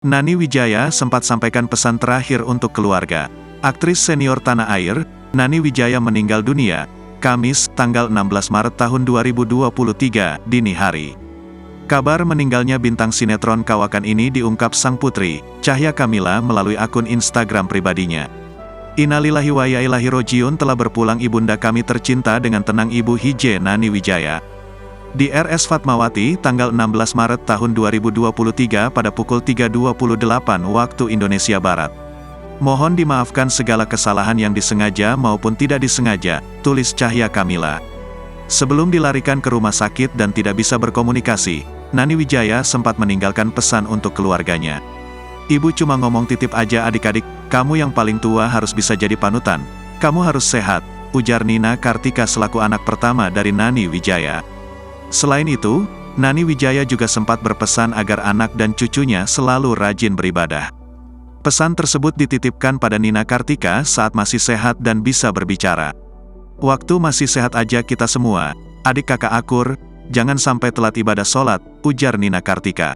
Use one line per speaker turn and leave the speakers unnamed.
Nani Wijaya sempat sampaikan pesan terakhir untuk keluarga. Aktris senior tanah air, Nani Wijaya meninggal dunia, Kamis, tanggal 16 Maret tahun 2023, dini hari. Kabar meninggalnya bintang sinetron kawakan ini diungkap sang putri, Cahya Kamila melalui akun Instagram pribadinya. Innalillahi wa inna ilaihi rojiun, telah berpulang ibunda kami tercinta dengan tenang, Ibu Hije Nani Wijaya. Di RS Fatmawati, tanggal 16 Maret tahun 2023 pada pukul 3.28 waktu Indonesia Barat. Mohon dimaafkan segala kesalahan yang disengaja maupun tidak disengaja, tulis Cahya Kamila. Sebelum dilarikan ke rumah sakit dan tidak bisa berkomunikasi, Nani Wijaya sempat meninggalkan pesan untuk keluarganya. Ibu cuma ngomong titip aja adik-adik, kamu yang paling tua harus bisa jadi panutan, kamu harus sehat, ujar Nina Kartika selaku anak pertama dari Nani Wijaya. Selain itu, Nani Wijaya juga sempat berpesan agar anak dan cucunya selalu rajin beribadah. Pesan tersebut dititipkan pada Nina Kartika saat masih sehat dan bisa berbicara. Waktu masih sehat aja kita semua, adik kakak akur, jangan sampai telat ibadah sholat, ujar Nina Kartika.